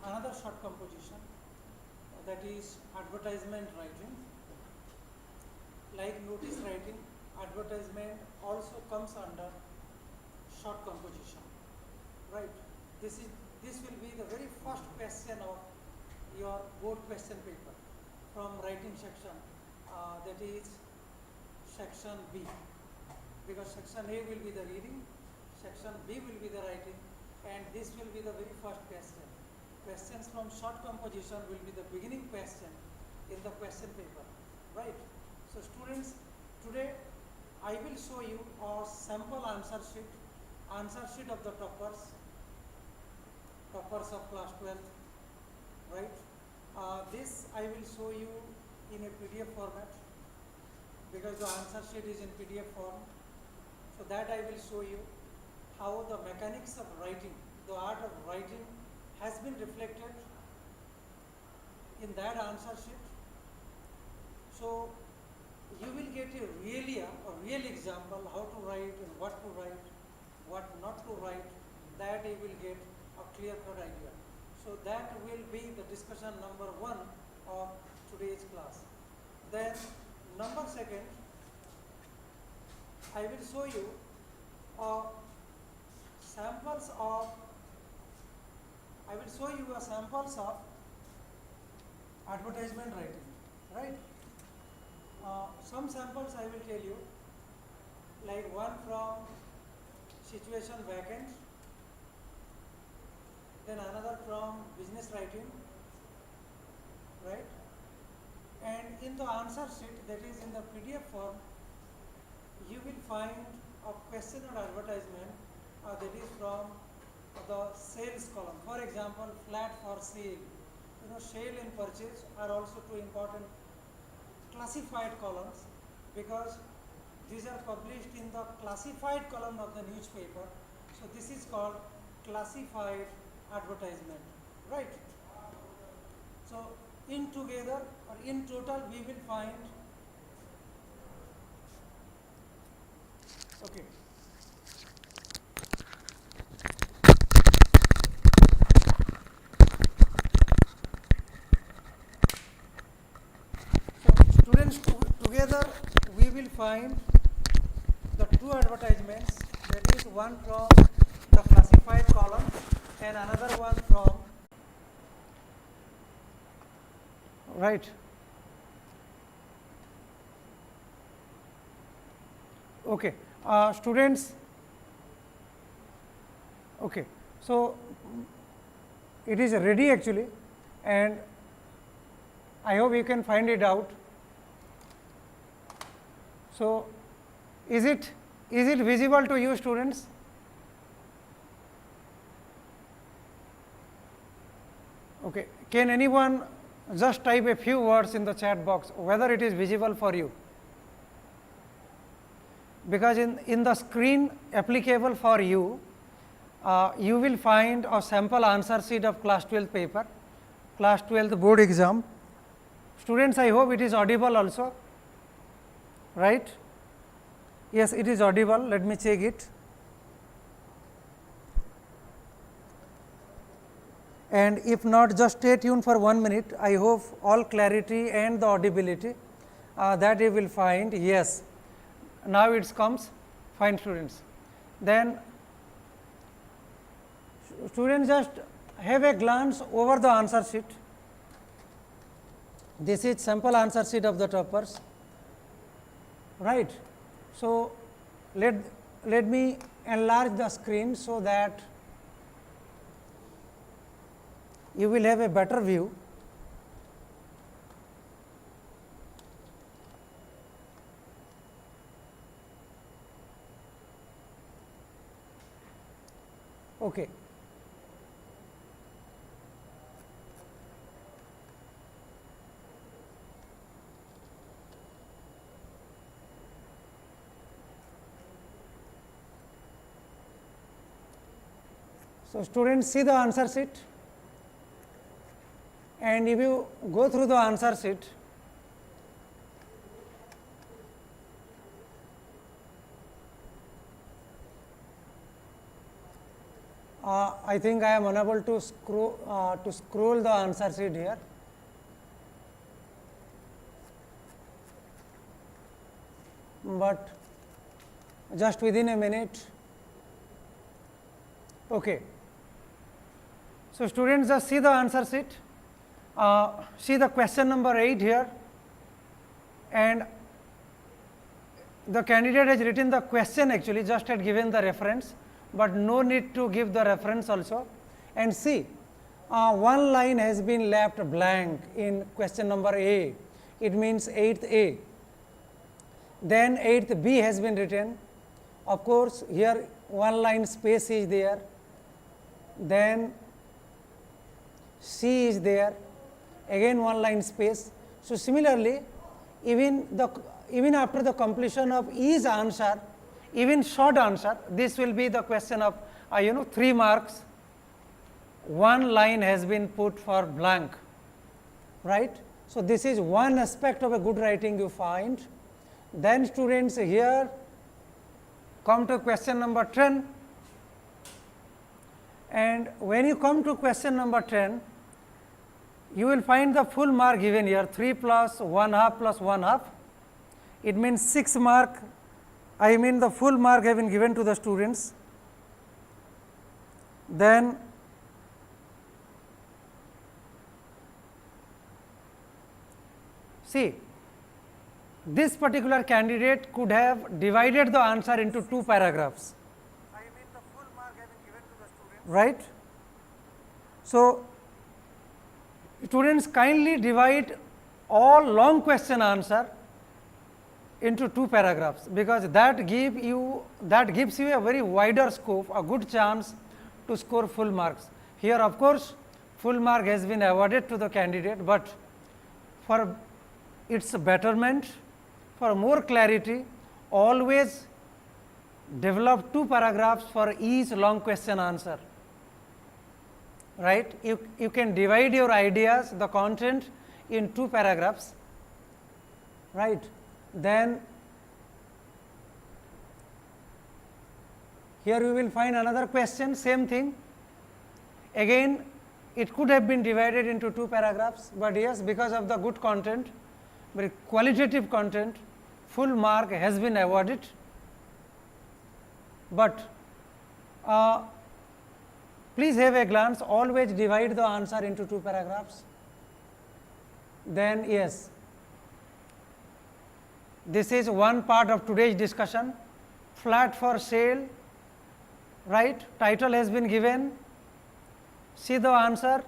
another short composition, that is advertisement writing. Like notice writing, advertisement also comes under short composition, right? This will be the very first question of your board question paper from writing section, that is section B, because section A will be the reading, section B will be the writing, and this will be the very first question. Questions from short composition will be the beginning question in the question paper, right? So students, today I will show you a sample answer sheet of the toppers of class 12th, right? This I will show you in a PDF format, because the answer sheet is in PDF form. So that I will show you how the mechanics of writing, the art of writing has been reflected in that answer sheet. So you will get a real example how to write and what to write, what not to write, that you will get a clear-cut idea. So that will be the discussion number 1 of today's class. Then number 2, I will show you samples of advertisement writing, right? Some samples I will tell you, like one from situation backend, then another from business writing, right? And in the answer sheet, that is in the PDF form, you will find a question or advertisement that is from the sales column. For example, flat for sale. Sale and purchase are also two important classified columns, because these are published in the classified column of the newspaper. So this is called classified advertisement, right? So in together or in total we will find, okay. So students, together we will find the 2 advertisements, that is one from the classified column and another one from, right? Okay, students, okay, so it is ready actually, and I hope you can find it out. So is it visible to you, students? Okay, can anyone just type a few words in the chat box whether it is visible for you? Because in the screen applicable for you, you will find a sample answer sheet of class 12 paper, class 12 board exam. Students, I hope it is audible also, right? Yes, it is audible. Let me check it. And if not, just stay tuned for 1 minute. I hope all clarity and the audibility that you will find. Yes, now it comes. Fine, students. Then students, just have a glance over the answer sheet. This is sample answer sheet of the toppers, right? So let me enlarge the screen so that you will have a better view. Okay. So students, see the answer sheet, and if you go through the answer sheet, I think I am unable to scroll the answer sheet here. But just within a minute. Okay. So, students, just see the answer sheet. See the question number 8 here, and the candidate has written the question, actually just had given the reference, but no need to give the reference also. And see, one line has been left blank in question number A, it means 8th A. Then 8th B has been written. Of course, here one line space is there, then C is there, again one line space. So, similarly, even after the completion of each answer, even short answer, this will be the question of 3 marks, one line has been put for blank, right. So, this is one aspect of a good writing you find. Then students, here come to question number 10, and when you come to question number 10, you will find the full mark given here, 3 plus 1 half plus 1 half. It means 6 mark, I mean the full mark have been given to the students. Then see, this particular candidate could have divided the answer into 2 paragraphs. I mean the full mark have been given to the students, right. So, students, kindly divide all long question answer into 2 paragraphs, because that gives you a very wider scope, a good chance to score full marks. Here, of course, full mark has been awarded to the candidate, but for its betterment, for more clarity, always develop 2 paragraphs for each long question answer, right. You can divide your ideas, the content, in 2 paragraphs, right. Then here you will find another question, same thing. Again, it could have been divided into 2 paragraphs, but yes, because of the good content, very qualitative content, full mark has been awarded. But please have a glance, always divide the answer into 2 paragraphs. Then yes, this is one part of today's discussion, flat for sale, right. Title has been given. See the answer.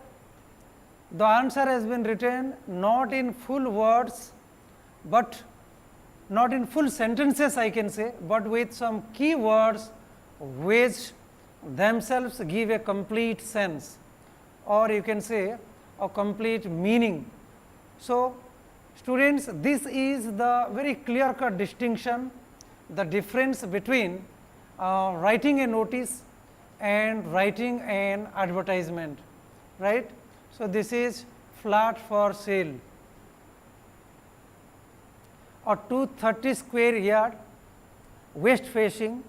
The answer has been written not in full words, but not in full sentences, I can say, but with some key words which themselves give a complete sense, or you can say a complete meaning. So, students, this is the very clear cut distinction, the difference between writing a notice and writing an advertisement, right. So, this is flat for sale, or 230 square yard west facing,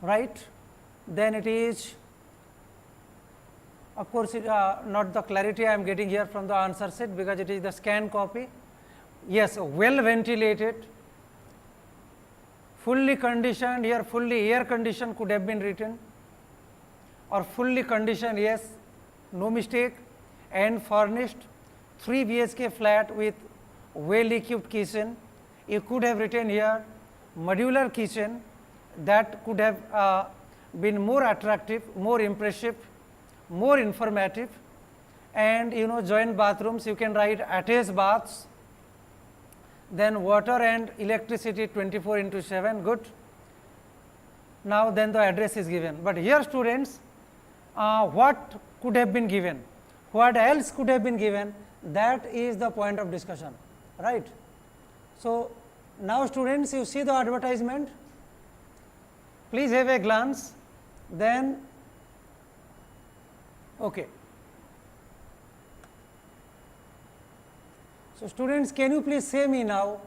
right. Then it is, of course, not the clarity I am getting here from the answer set, because it is the scan copy. Yes, well ventilated, fully conditioned, here fully air conditioned could have been written, or fully conditioned, yes, no mistake, and furnished, 3 BHK flat with well equipped kitchen. You could have written here modular kitchen, that could have been more attractive, more impressive, more informative, and joint bathrooms, you can write attached baths, then water and electricity 24/7, good. Now, then the address is given, but here students, what could have been given, what else could have been given, that is the point of discussion, right. So, now students, you see the advertisement, please have a glance, then okay. So, students, can you please say me now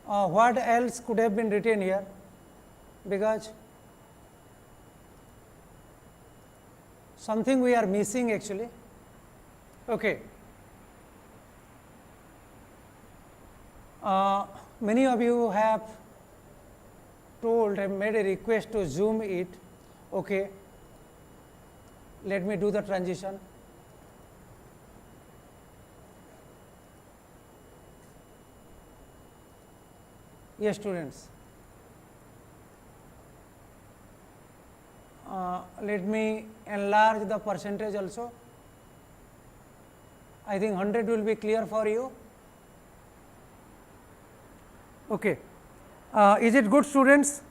what else could have been written here, because something we are missing actually. Okay. Many of you have made a request to zoom it. Okay. Let me do the transition. Yes, students. Let me enlarge the percentage also. I think 100 will be clear for you. Okay. Is it good, students?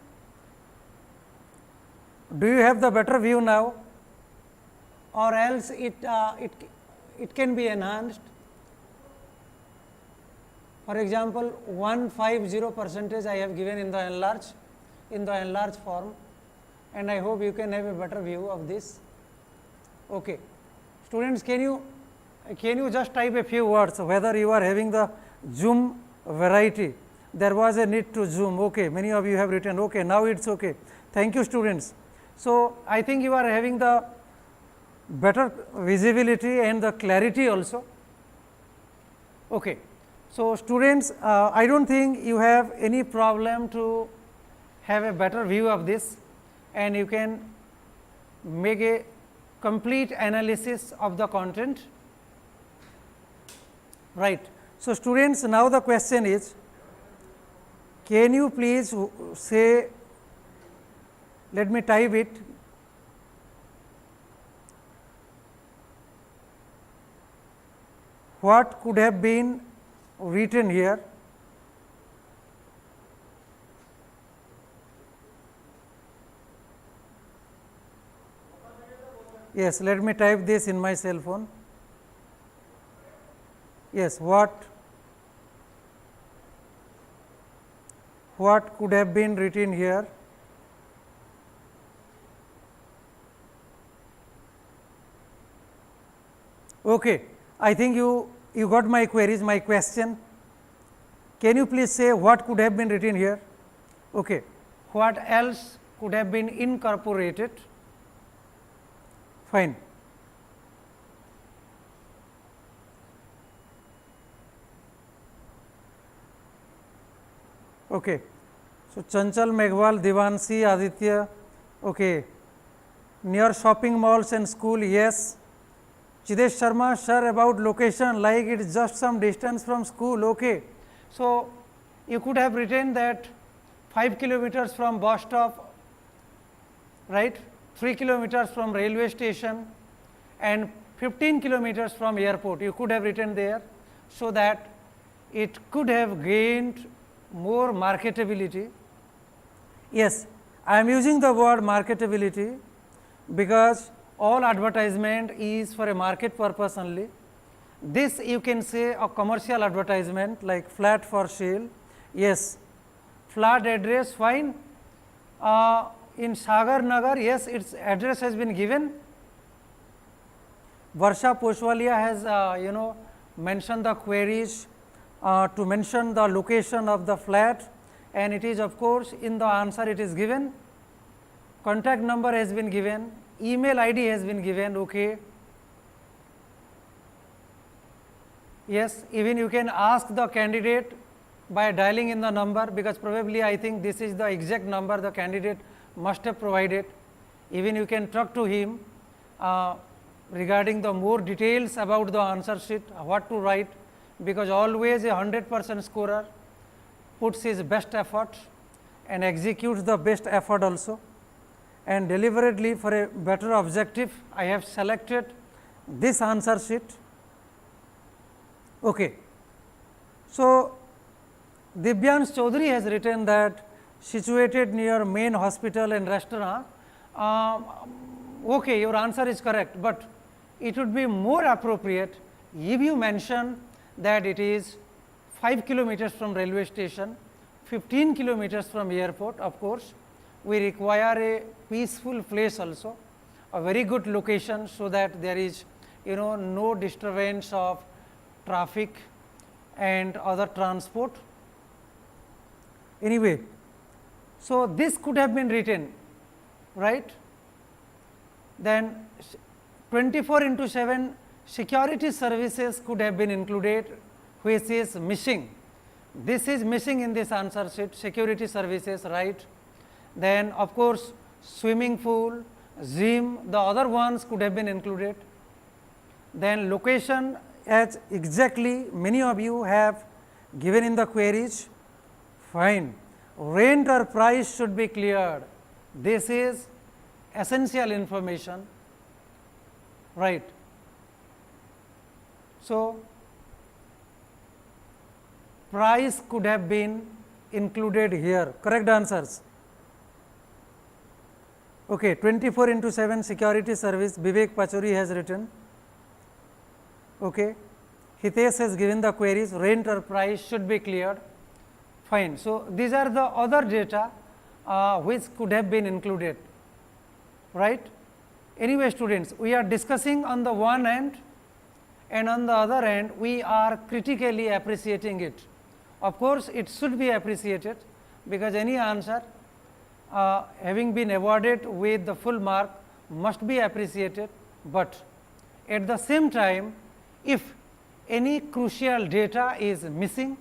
Do you have the better view now, or else it can be enhanced? For example, 150% I have given in the enlarged form, and I hope you can have a better view of this. Okay. Students, can you just type a few words whether you are having the zoom variety? There was a need to zoom. Okay. Many of you have written. Okay. Now it's okay. Thank you, students. So, I think you are having the better visibility and the clarity also. Okay. So, students, I do not think you have any problem to have a better view of this, and you can make a complete analysis of the content, right. So, students, now the question is, can you please say, let me type it, what could have been written here? Yes, let me type this in my cell phone. Yes, what could have been written here? Okay, I think you got my queries, my question. Can you please say what could have been written here? Okay, what else could have been incorporated? Fine. Okay. So, Chanchal, Meghwal, Divanshi, Aditya, okay. Near shopping malls and school, yes. Chidesh Sharma, sir, about location, like it is just some distance from school, okay. So, you could have written that 5 kilometers from bus stop, right, 3 kilometers from railway station and 15 kilometers from airport, you could have written there, so that it could have gained more marketability. Yes, I am using the word marketability because all advertisement is for a market purpose only. This you can say a commercial advertisement like flat for sale. Yes, flat address, fine. In Sagar Nagar, yes, its address has been given. Varsha Poshwalia has mentioned the queries to mention the location of the flat, and it is of course in the answer it is given. Contact number has been given, email ID has been given, okay. Yes, even you can ask the candidate by dialing in the number, because probably I think this is the exact number the candidate must have provided. Even you can talk to him regarding the more details about the answer sheet, what to write, because always a 100% scorer puts his best effort and executes the best effort also. And deliberately for a better objective, I have selected this answer sheet. Okay. So, Divyansh Chaudhary has written that situated near main hospital and restaurant. Okay, your answer is correct, but it would be more appropriate if you mention that it is 5 kilometers from railway station, 15 kilometers from airport. Of course, we require a peaceful place also, a very good location, so that there is no disturbance of traffic and other transport. Anyway, so this could have been written, right. Then 24/7 security services could have been included, which is missing. This is missing in this answer sheet, security services, right. Then of course, swimming pool, gym, the other ones could have been included. Then location, as exactly many of you have given in the queries, fine. Rent or price should be cleared. This is essential information, right. So, price could have been included here, correct answers. Okay, 24/7 security service, Vivek Pachori has written. Okay. Hitesh has given the queries, rent or price should be cleared, fine. So, these are the other data which could have been included, right. Anyway, students, we are discussing on the one end, and on the other end we are critically appreciating it. Of course, it should be appreciated, because any answer having been awarded with the full mark must be appreciated, but at the same time, if any crucial data is missing,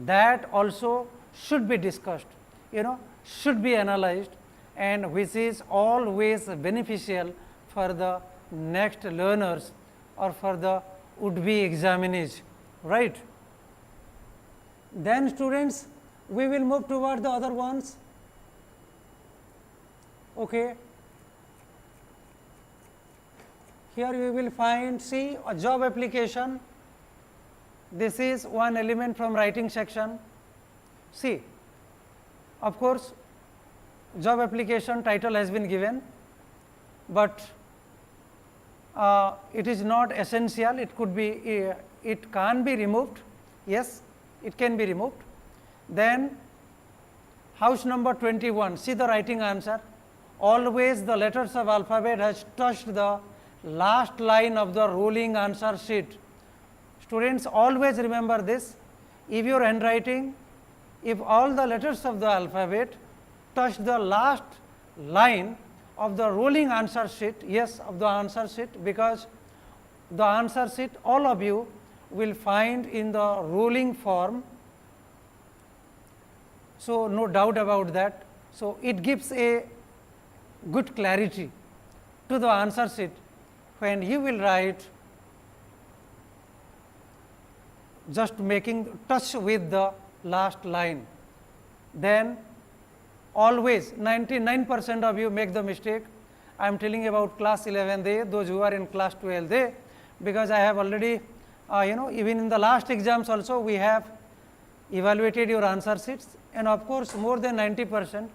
that also should be discussed, should be analyzed, and which is always beneficial for the next learners or for the would be examinees, right. Then students, we will move toward the other ones. Okay. Here you will find, see, a job application. This is one element from writing section. See, of course, job application title has been given, but it is not essential. It could be, it can be removed. Yes, it can be removed. Then house number 21, see the writing answer. Always the letters of alphabet has touched the last line of the rolling answer sheet. Students, always remember this. If your handwriting, if all the letters of the alphabet touch the last line of the rolling answer sheet, yes, of the answer sheet, because the answer sheet all of you will find in the rolling form. So, no doubt about that. So, it gives a good clarity to the answer sheet when you will write just making touch with the last line. Then always 99% of you make the mistake. I am telling about class 11th, those who are in class 12th, because I have already even in the last exams also we have evaluated your answer sheets, and of course, more than 90%,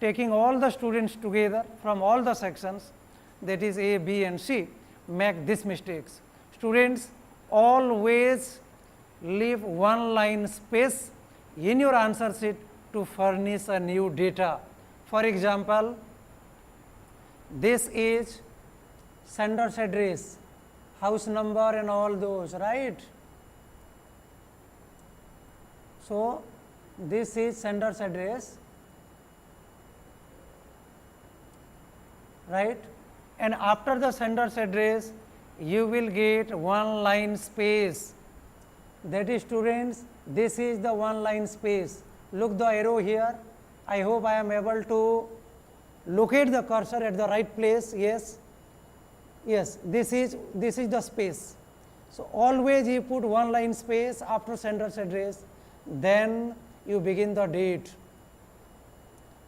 taking all the students together from all the sections, that is A, B and C, make these mistakes. Students, always leave one line space in your answer sheet to furnish a new data. For example, this is sender's address, house number and all those, right. So, this is sender's address, right, and after the sender's address you will get one line space, that is students, this is the one line space. Look the arrow here, I hope I am able to locate the cursor at the right place. Yes, yes, this is the space. So, always you put one line space after sender's address, then you begin the date.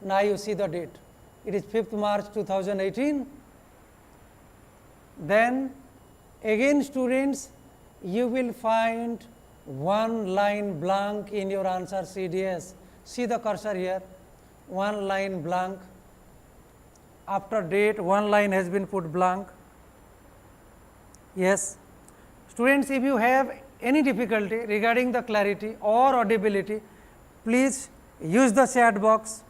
Now, you see the date, it is 5th March 2018. Then again students, you will find one line blank in your answer sheet. Yes, see the cursor here, one line blank, after date one line has been put blank. Yes, students, if you have any difficulty regarding the clarity or audibility, please use the chat box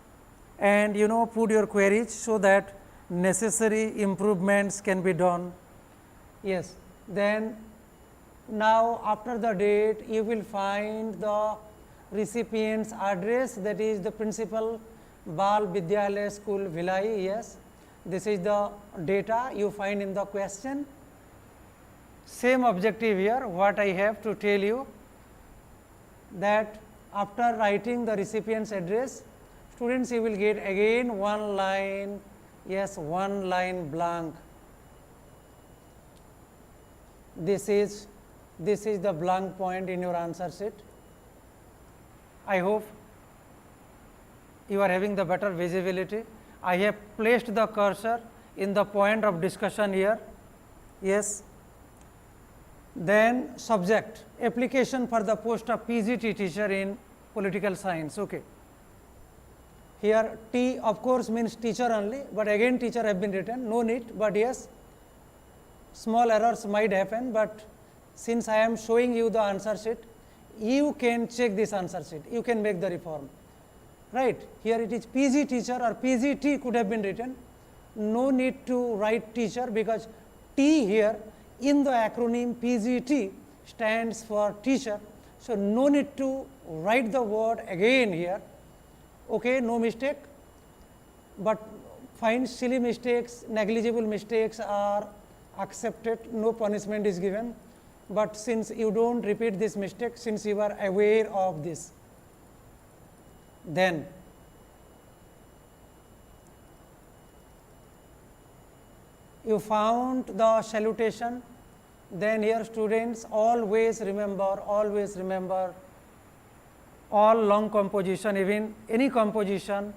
and put your queries so that necessary improvements can be done. Yes, then now after the date you will find the recipient's address, that is the principal Bal Vidyalaya School Bhilai. Yes, This is the data you find in the question. Same objective here, what I have to tell you that after writing the recipient's address, students, you will get again one line, yes, one line blank. This is the blank point in your answer sheet. I hope you are having the better visibility. I have placed the cursor in the point of discussion here. Yes. Then subject, application for the post of PGT teacher in political science. Okay. Here T of course means teacher only, but again teacher have been written, no need, but yes, small errors might happen, but since I am showing you the answer sheet, you can check this answer sheet, you can make the reform, right. Here it is PG teacher or PGT could have been written, no need to write teacher, because T here in the acronym PGT stands for teacher. So, no need to write the word again here, okay, no mistake, but fine, silly mistakes, negligible mistakes are accepted, no punishment is given, but since you do not repeat this mistake, since you are aware of this, then you found the salutation, then here students always remember all long composition, even any composition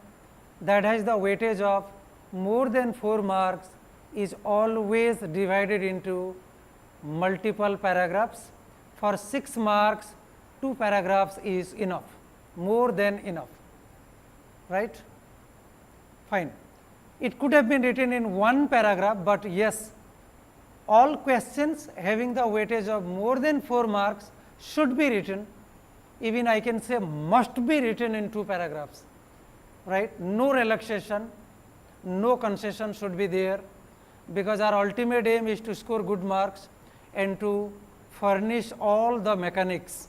that has the weightage of more than 4 marks is always divided into multiple paragraphs. For 6 marks, 2 paragraphs is enough, more than enough, right. Fine. It could have been written in 1 paragraph, but yes, all questions having the weightage of more than 4 marks should be written, even I can say must be written in 2 paragraphs, right. No relaxation, no concession should be there, because our ultimate aim is to score good marks and to furnish all the mechanics.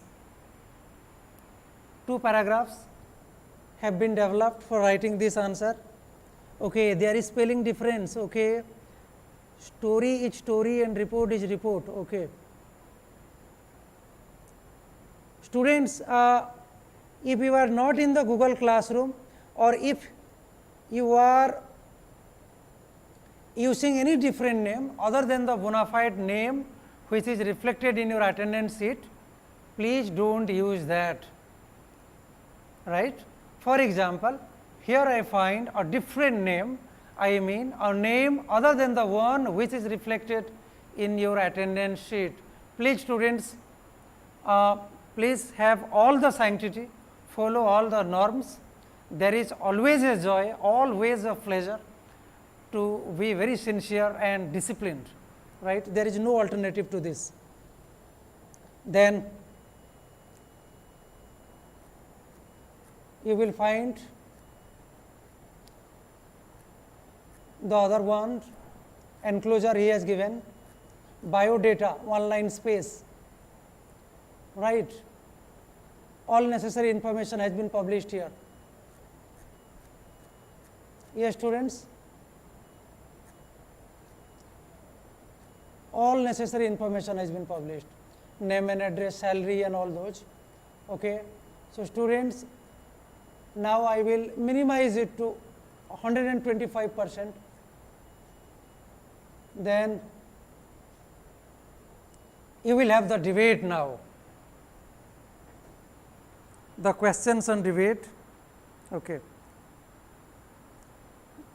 2 paragraphs have been developed for writing this answer. Okay, there is spelling difference. Okay, story is story and report is report. Okay, students, if you are not in the Google Classroom, or if you are using any different name other than the bona fide name which is reflected in your attendance sheet, please do not use that, right. For example, here I find a different name, I mean a name other than the one which is reflected in your attendance sheet. Please students, please have all the sanctity, follow all the norms. There is always a joy, always a pleasure to be very sincere and disciplined, right. There is no alternative to this. Then you will find the other one, enclosure he has given, biodata, 1 line space, right. All necessary information has been published here. Yes, students, all necessary information has been published, name and address, salary and all those. Okay. So, students, now I will minimize it to 125%. Then you will have the debate now, the questions on debate. Okay.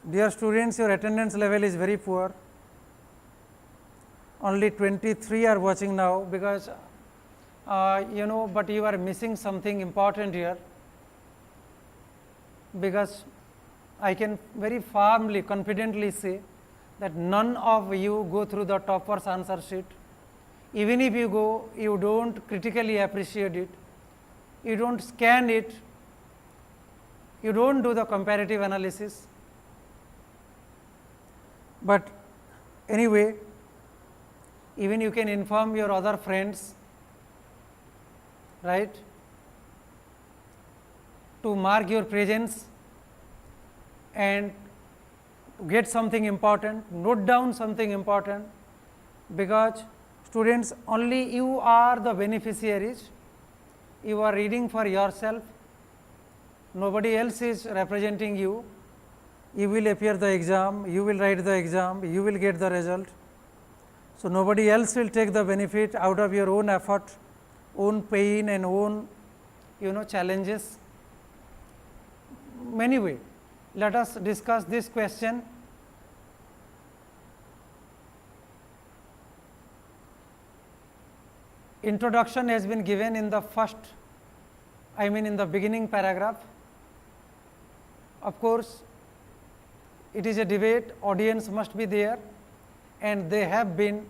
Dear students, your attendance level is very poor, only 23 are watching now, because you know, but you are missing something important here, because I can very firmly, confidently say that none of you go through the topper's answer sheet. Even if you go, you do not critically appreciate it, you do not scan it, you do not do the comparative analysis. But anyway, even you can inform your other friends, right, to mark your presence and get something important, note down something important, because students, only you are the beneficiaries, you are reading for yourself, nobody else is representing you. You will appear the exam, you will write the exam, you will get the result. So, nobody else will take the benefit out of your own effort, own pain and own challenges. Anyway, let us discuss this question. Introduction has been given in the first, in the beginning paragraph. Of course, it is a debate, audience must be there, and they have been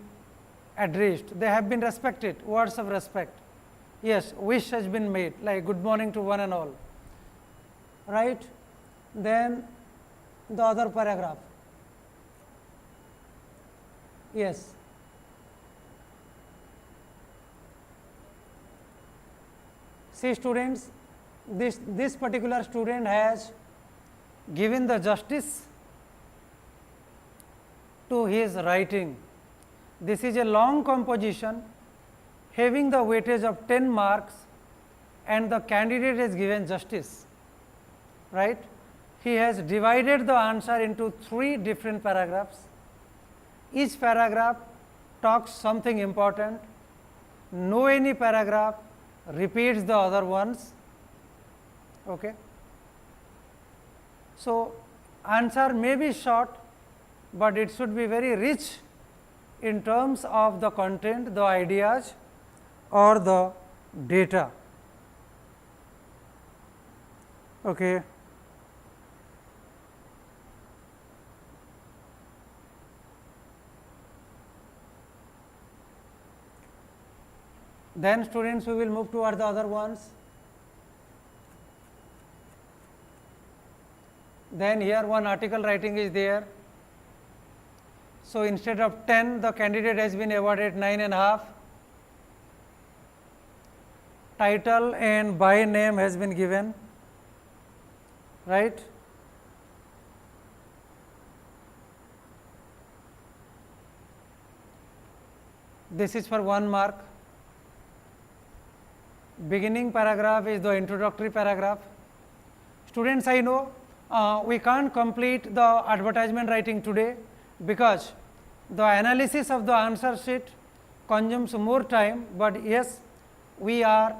addressed, they have been respected, words of respect. Yes, wish has been made, like good morning to one and all, right. Then the other paragraph. Yes. See students, this particular student has given the justice to his writing. This is a long composition having the weightage of 10 marks, and the candidate has given justice, right. He has divided the answer into 3 different paragraphs. Each paragraph talks something important. No any paragraph repeats the other ones. Okay. So, answer may be short, but it should be very rich in terms of the content, the ideas or the data. Okay. Then students, we will move toward the other ones. Then here one article writing is there. So, instead of 10, the candidate has been awarded 9.5. Title and by name has been given, right. This is for 1 mark. Beginning paragraph is the introductory paragraph. Students, I know we can't complete the advertisement writing today, because the analysis of the answer sheet consumes more time, but yes, we are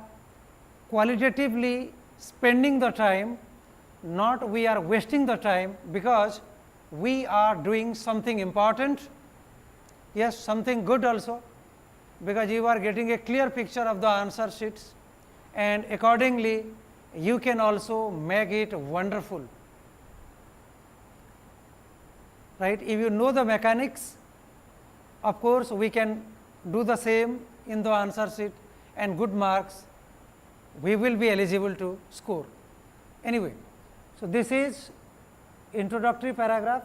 qualitatively spending the time, not we are wasting the time, because we are doing something important, yes, something good also, because you are getting a clear picture of the answer sheets, and accordingly you can also make it wonderful, right. If you know the mechanics, of course, we can do the same in the answer sheet, and good marks we will be eligible to score. Anyway, so this is introductory paragraph.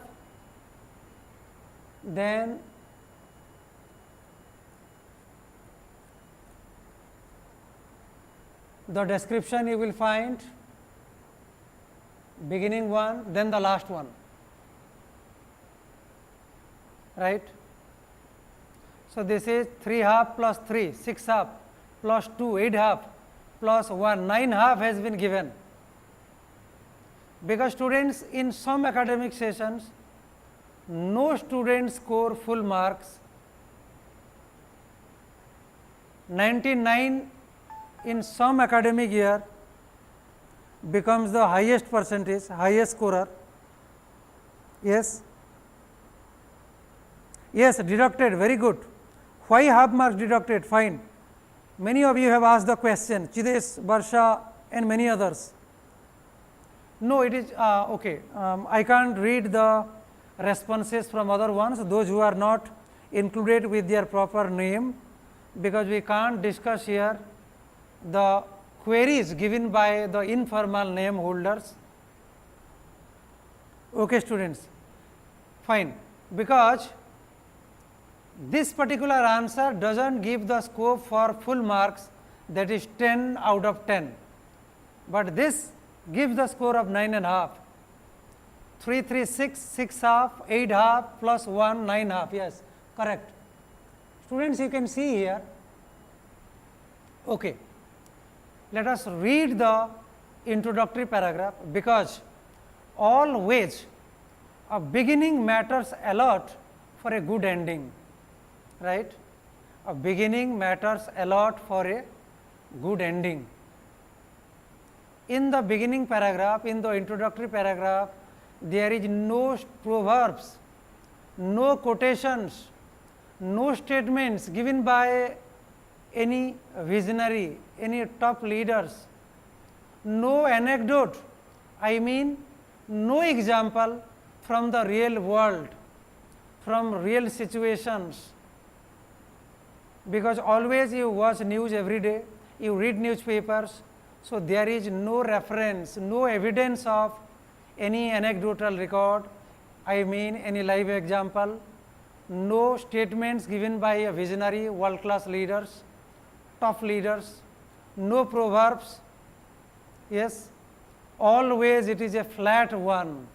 Then the description you will find beginning one, then the last one, right. So, this is 3/2 plus 3, 6/2 plus 2, 8/2 plus 1, 9/2 has been given, because students, in some academic sessions no students score full marks. 99 in some academic year becomes the highest percentage, highest scorer. Yes, yes, deducted, very good. Why half marks deducted? Fine. Many of you have asked the question, Chidesh, Barsha and many others. No, it is okay. I can't read the responses from other ones, those who are not included with their proper name, because we can't discuss here the queries given by the informal name holders. Okay, students, fine, because this particular answer does not give the scope for full marks, that is 10 out of 10, but this gives the score of 9.5. 3, 3, 6, 6 half, 8 half plus 1, 9 half. Yes, correct. Students, you can see here. Okay. Let us read the introductory paragraph, because always a beginning matters a lot for a good ending, right. A beginning matters a lot for a good ending. In the beginning paragraph, in the introductory paragraph, there is no proverbs, no quotations, no statements given by any visionary, any top leaders, no anecdote, I mean no example from the real world, from real situations, because always you watch news every day, you read newspapers. So, there is no reference, no evidence of any anecdotal record, I mean any live example, no statements given by a visionary world class leaders, top leaders, no proverbs. Yes, always it is a flat one,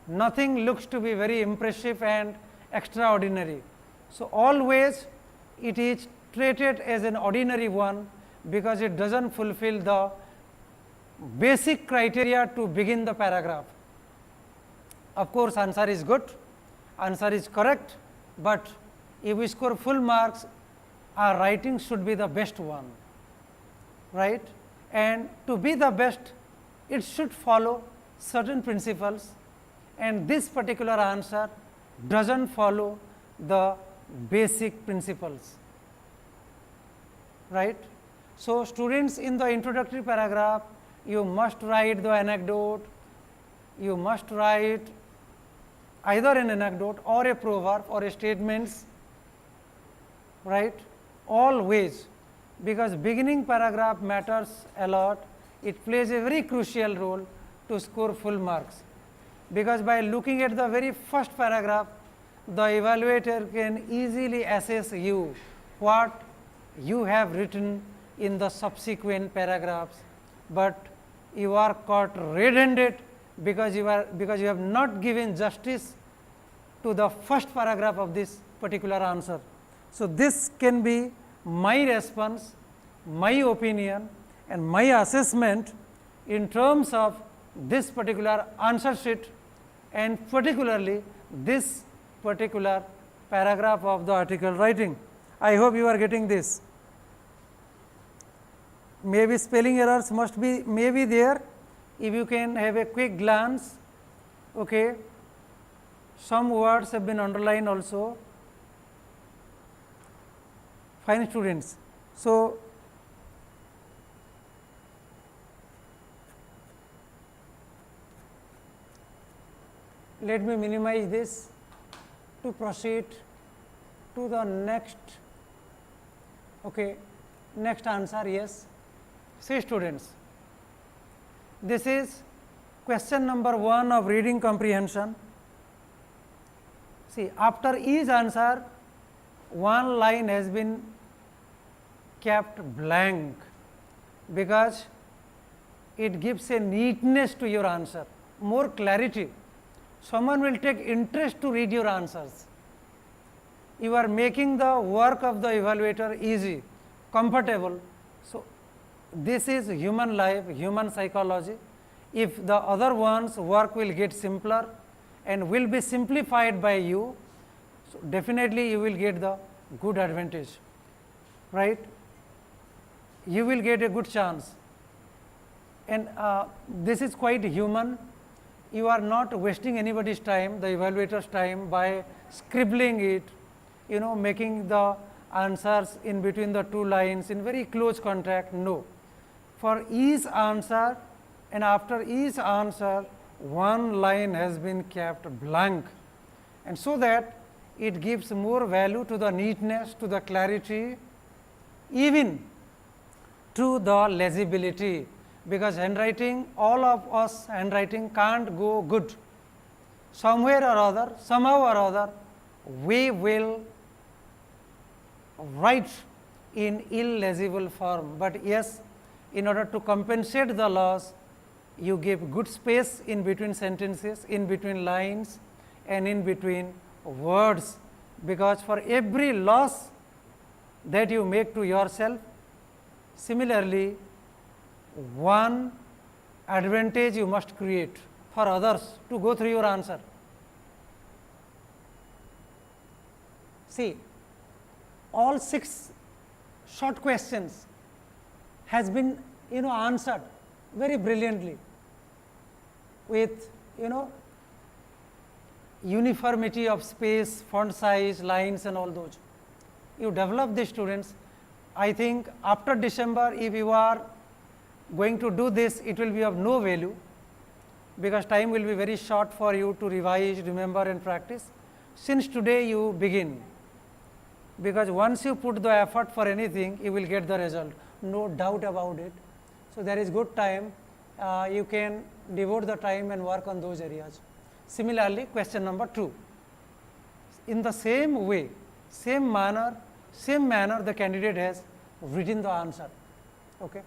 nothing looks to be very impressive and extraordinary. So, always it is treated as an ordinary one, because it does not fulfill the basic criteria to begin the paragraph. Of course, answer is good, answer is correct, but if we score full marks, our writing should be the best one, right. And to be the best, it should follow certain principles, and this particular answer does not follow the basic principles, right. So, students, in the introductory paragraph, you must write the anecdote, you must write either an anecdote or a proverb or a statements, right, always, because beginning paragraph matters a lot, it plays a very crucial role to score full marks, because by looking at the very first paragraph, the evaluator can easily assess you what you have written in the subsequent paragraphs, but you are caught red-handed because you have not given justice to the first paragraph of this particular answer. So, this can be my response, my opinion and my assessment in terms of this particular answer sheet, and particularly this particular paragraph of the article writing. I hope you are getting this. Maybe spelling errors must be maybe there, if you can have a quick glance. Okay. Some words have been underlined also. Fine, students. So, let me minimize this to proceed to the next. Okay, next answer. Yes. See, students, this is question number 1 of reading comprehension. See, after each answer, one line has been kept blank, because it gives a neatness to your answer, more clarity. Someone will take interest to read your answers. You are making the work of the evaluator easy, comfortable. So, this is human life, human psychology. If the other one's work will get simpler and will be simplified by you, so definitely you will get the good advantage, right. You will get a good chance, and this is quite human. You are not wasting anybody's time, the evaluator's time, by scribbling it, making the answers in between the two lines in very close contact. No, for each answer and after each answer, one line has been kept blank, and so that it gives more value to the neatness, to the clarity, even to the legibility, because handwriting, all of us handwriting can't go good. Somewhere or other, somehow or other, we will write in illegible form, but yes, in order to compensate the loss, you give good space in between sentences, in between lines and in between words, because for every loss that you make to yourself, similarly one advantage you must create for others to go through your answer. See, all 6 short questions has been answered very brilliantly with uniformity of space, font size, lines and all those. You develop the students. I think after December, if you are going to do this, it will be of no value, because time will be very short for you to revise, remember and practice. Since today you begin, because once you put the effort for anything, you will get the result, no doubt about it. So, there is good time, you can devote the time and work on those areas. Similarly, question number 2, in the same way, same manner the candidate has written the answer. Okay.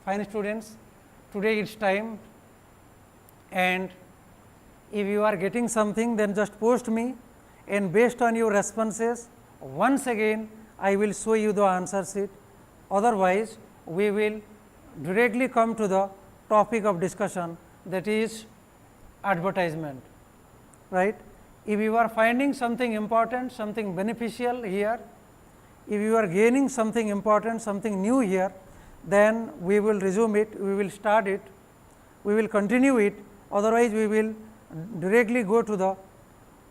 Fine students, today it is time, and if you are getting something, then just post me, and based on your responses, once again I will show you the answer sheet. Otherwise, we will directly come to the topic of discussion, that is advertisement, right. If you are finding something important, something beneficial here, if you are gaining something important, something new here, then we will resume it, we will start it, we will continue it. Otherwise, we will directly go to the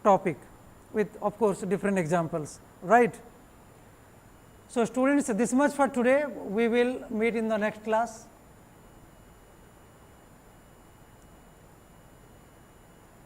topic with, of course, different examples, right. So, students, this much for today. We will meet in the next class.